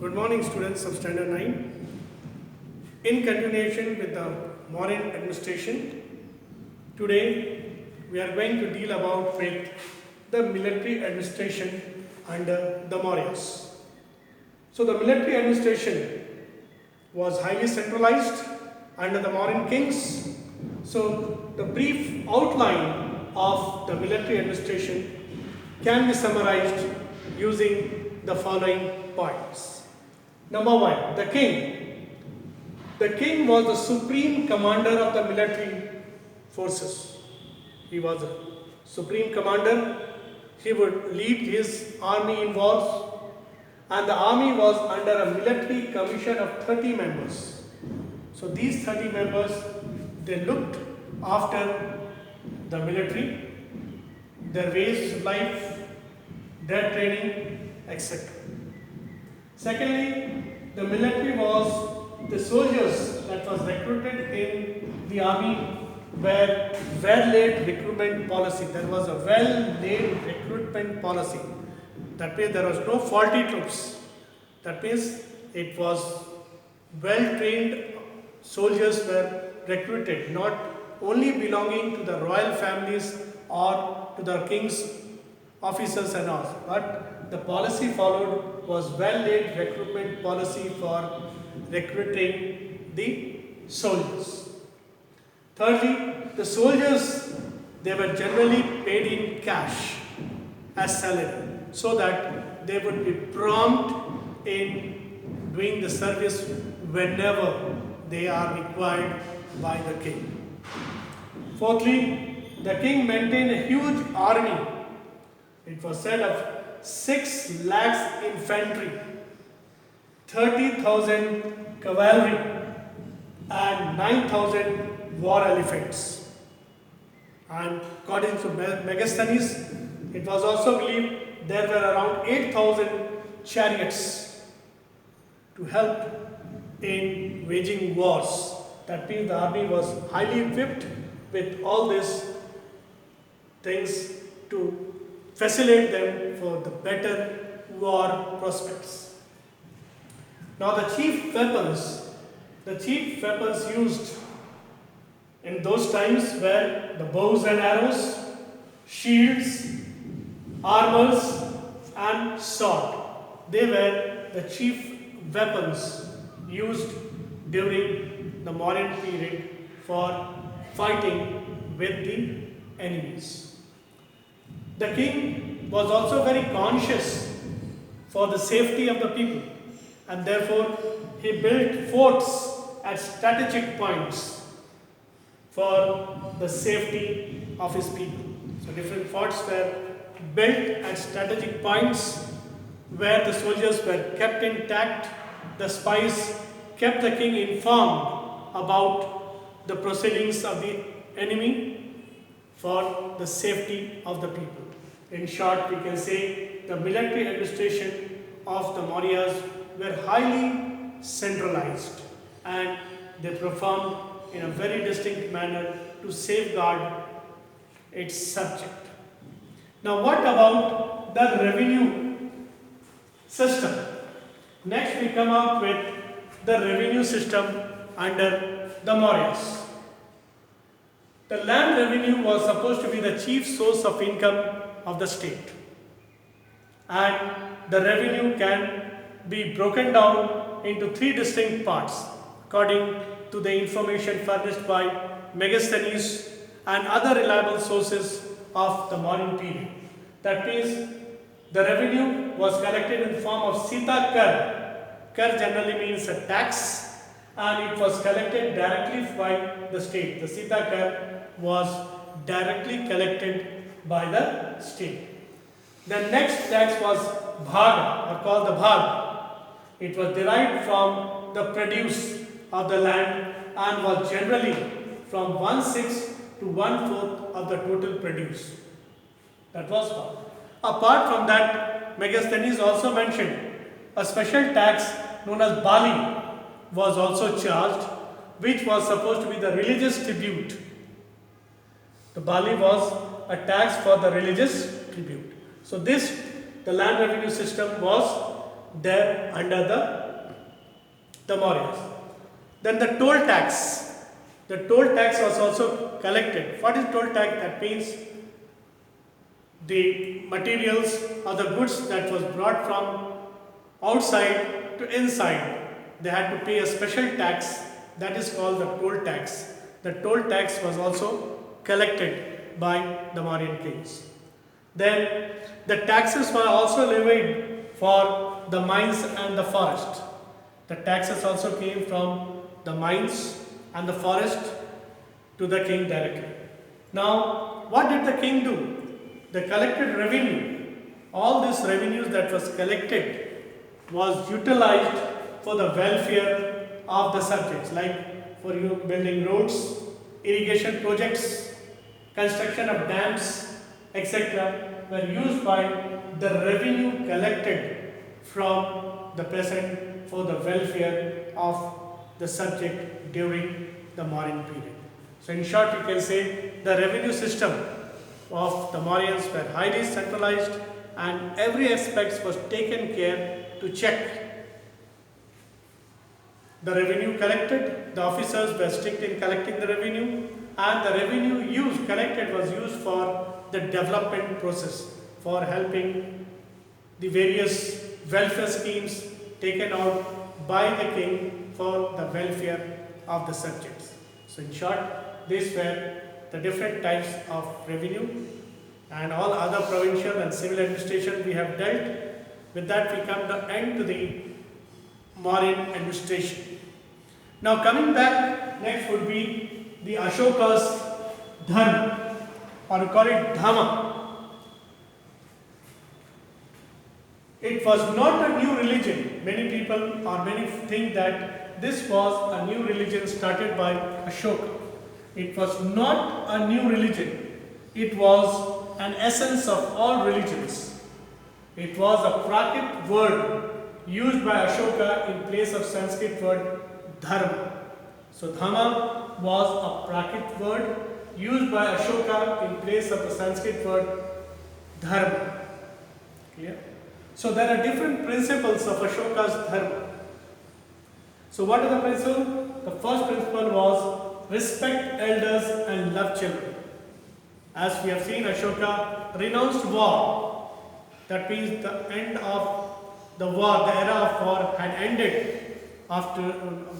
Good morning, students of Standard 9. In continuation with the Mauryan administration, today we are going to deal about with the military administration under the Mauryas. So the military administration was highly centralized under the Mauryan kings. So the brief outline of the military administration can be summarized using the following points. Number one, the king. The king was the supreme commander of the military forces. He was a supreme commander. He would lead his army in wars, and the army was under a military commission of 30 members. So these 30 members, they looked after the military, their ways of life, their training, etc. Secondly, the military was the soldiers that was recruited in the army were well-laid recruitment policy. There was a well-laid recruitment policy. That means there was no faulty troops. That means it was well-trained soldiers were recruited, not only belonging to the royal families or to the king's officers and all, but the policy followed was well-laid recruitment policy for recruiting the soldiers. Thirdly, the soldiers, they were generally paid in cash as salary, so that they would be prompt in doing the service whenever they are required by the king. Fourthly, the king maintained a huge army. It was said of 6 lakhs infantry, 30,000 cavalry, and 9,000 war elephants. And according to Megasthenes, it was also believed there were around 8,000 chariots to help in waging wars. That means the army was highly equipped with all these things to facilitate them for the better war prospects. Now the chief weapons used in those times were the bows and arrows, shields, armors, and sword. They were the chief weapons used during the Mauryan period for fighting with the enemies. The king was also very conscious for the safety of the people, and therefore he built forts at strategic points for the safety of his people. So different forts were built at strategic points where the soldiers were kept intact. The spies kept the king informed about the proceedings of the enemy for the safety of the people. In short, we can say the military administration of the Mauryas were highly centralized, and they performed in a very distinct manner to safeguard its subject. Now, what about the revenue system? Next, we come up with the revenue system under the Mauryas. The land revenue was supposed to be the chief source of income of the state, and the revenue can be broken down into 3 distinct parts according to the information furnished by Megasthenes and other reliable sources of the Mauryan period. That means the revenue was collected in form of Sita Kar. Kar generally means a tax, and it was collected directly by the state. The Sita Kar was directly collected by the state. The next tax was Bhag, or called the Bhag. It was derived from the produce of the land and was generally from 1/6 to 1/4 of the total produce. That was Bhag. Apart from that, Megasthenes also mentioned a special tax known as Bali was also charged, which was supposed to be the religious tribute. The Bali was a tax for the religious tribute. So the land revenue system was there under the Mauryas. Then the toll tax. The toll tax was also collected. What is toll tax? That means the materials or the goods that was brought from outside to inside, they had to pay a special tax that is called the toll tax. The toll tax was also collected by the Mauryan kings. Then the taxes were also levied for the mines and the forest. The taxes also came from the mines and the forest to the king directly. Now, what did the king do? The collected revenue, all these revenues that was collected was utilized for the welfare of the subjects, like for you building roads, irrigation projects, construction of dams, etc. were used by the revenue collected from the peasant for the welfare of the subject during the Mauryan period. So in short, you can say the revenue system of the Mauryans were highly centralized and every aspect was taken care to check the revenue collected. The officers were strict in collecting the revenue, and the revenue collected was used for the development process, for helping the various welfare schemes taken out by the king for the welfare of the subjects. So in short, these were the different types of revenue, and all other provincial and civil administration we have dealt. With that, we come to end to the Mauryan administration. Now coming back, next would be the Ashoka's Dharma, or we call it Dhamma. It was not a new religion. Many people or many think that this was a new religion started by Ashoka. It was not a new religion. It was an essence of all religions. It was a Prakrit word used by Ashoka in place of Sanskrit word Dharma. So Dhamma was a Prakrit word used by Ashoka in place of the Sanskrit word Dharma. Clear? So there are different principles of Ashoka's Dharma. So what are the principles? The first principle was respect elders and love children. As we have seen, Ashoka renounced war. That means the end of the war, the era of war had ended after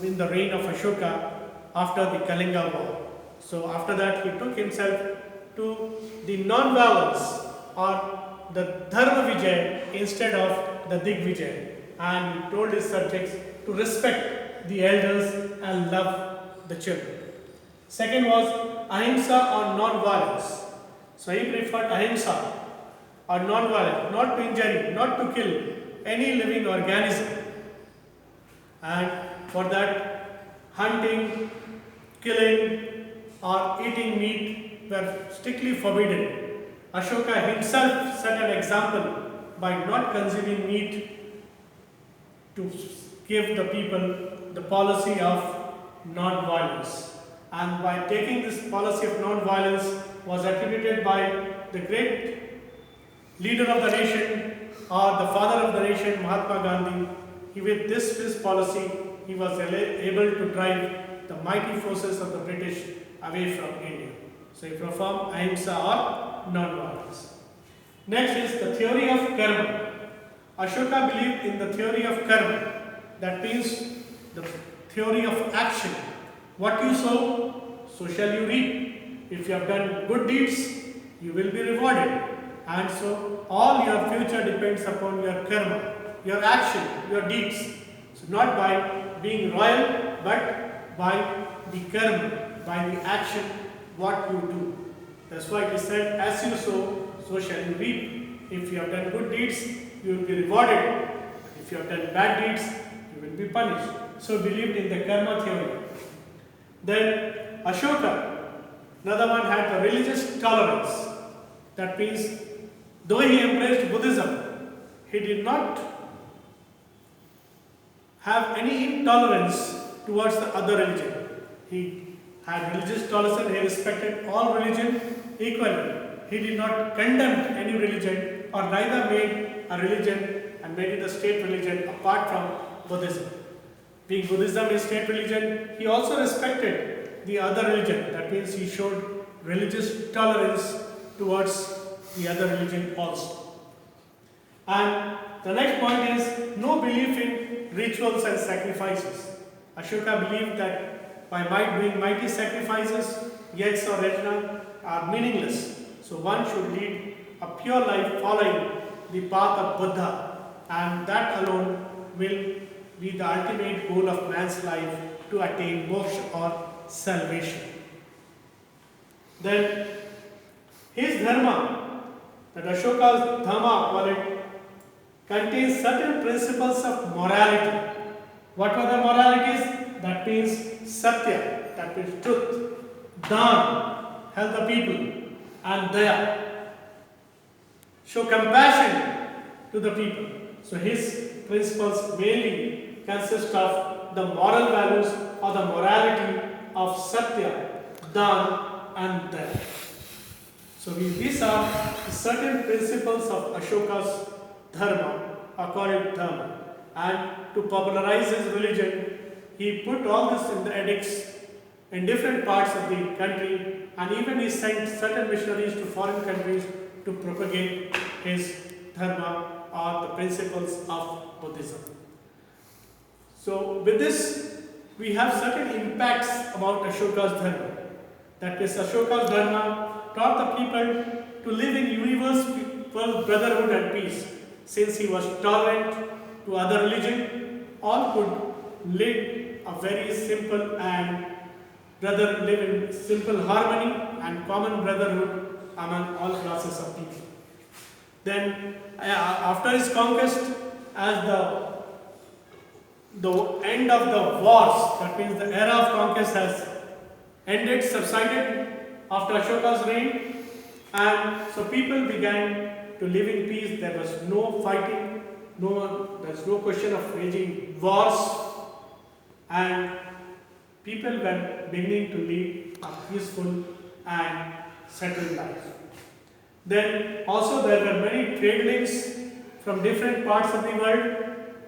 in the reign of Ashoka after the Kalinga war. So after that, he took himself to the non-violence or the Dharma Vijay instead of the Digvijay, and he told his subjects to respect the elders and love the children. Second was ahimsa or non-violence. So he preferred ahimsa or non-violence, not to injure, not to kill any living organism. And for that, hunting, killing or eating meat were strictly forbidden. Ashoka himself set an example by not consuming meat to give the people the policy of non-violence. And by taking this policy of non-violence was attributed by the great leader of the nation or the father of the nation, Mahatma Gandhi. With this policy, he was able to drive the mighty forces of the British away from India. So he performed ahimsa or non-violence. Next is the theory of karma. Ashoka believed in the theory of karma. That means the theory of action. What you sow, so shall you reap. If you have done good deeds, you will be rewarded. And so all your future depends upon your karma, your action, your deeds. So not by being royal, but by the karma, by the action, what you do. That's why it is said, as you sow, so shall you reap. If you have done good deeds, you will be rewarded. If you have done bad deeds, you will be punished. So believed in the karma theory. Then Ashoka, another one, had the religious tolerance. That means, though he embraced Buddhism, he did not have any intolerance towards the other religion. He had religious tolerance, he respected all religion equally. He did not condemn any religion or neither made a religion and made it the state religion apart from Buddhism. Being Buddhism his state religion, he also respected the other religion. That means he showed religious tolerance towards the other religion also. And the next point is no belief in rituals and sacrifices. Ashoka believed that by doing mighty sacrifices, yajna or yajna are meaningless. So one should lead a pure life following the path of Buddha, and that alone will be the ultimate goal of man's life to attain moksha or salvation. Then his dharma, that Ashoka's dharma call it, contains certain principles of morality. What were the moralities? That means satya, that means truth, dhan, help the people, and daya, show compassion to the people. So his principles mainly consist of the moral values or the morality of satya, dhan, and daya. So these are certain principles of Ashoka's dharma, according dharma. And to popularize his religion, he put all this in the edicts in different parts of the country, and even he sent certain missionaries to foreign countries to propagate his dharma or the principles of Buddhism. So with this, we have certain impacts about Ashoka's dharma. That is, Ashoka's dharma taught the people to live in universal brotherhood and peace. Since he was tolerant to other religion, all could live a very simple and live in simple harmony and common brotherhood among all classes of people. Then, after his conquest, as the end of the wars, that means the era of conquest has ended, subsided after Ashoka's reign, and so people began to live in peace. There was no fighting, there's no question of waging wars, and people were beginning to lead a peaceful and settled life. Then also there were many trade links from different parts of the world,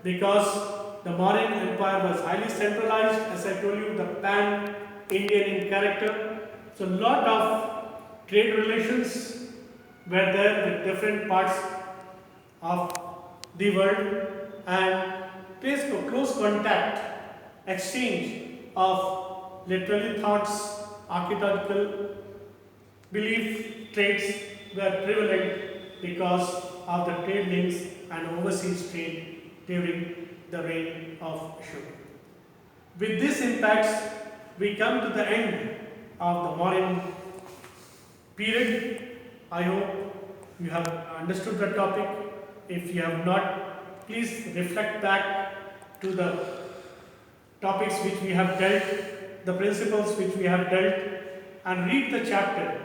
because the Mauryan Empire was highly centralized, as I told you, the pan-Indian in character. So a lot of trade relations were there with different parts of the world, and there is close contact, exchange of literary thoughts, archetypical belief traits were prevalent because of the trade links and overseas trade during the reign of Ashoka. With these impacts, we come to the end of the Mauryan period. I hope you have understood the topic. If you have not, please reflect back to the topics which we have dealt, the principles which we have dealt, and read the chapter.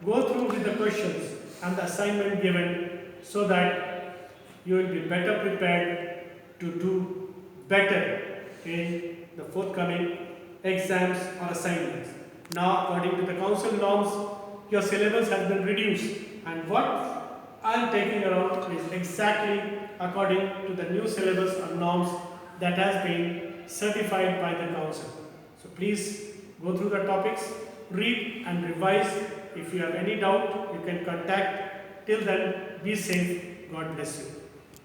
Go through with the questions and the assignment given, so that you will be better prepared to do better in the forthcoming exams or assignments. Now, according to the council norms, your syllabus has been reduced, and what I am taking around is exactly according to the new syllabus or norms that has been certified by the council. So please go through the topics, read and revise. If you have any doubt, you can contact. Till then, be safe. God bless you.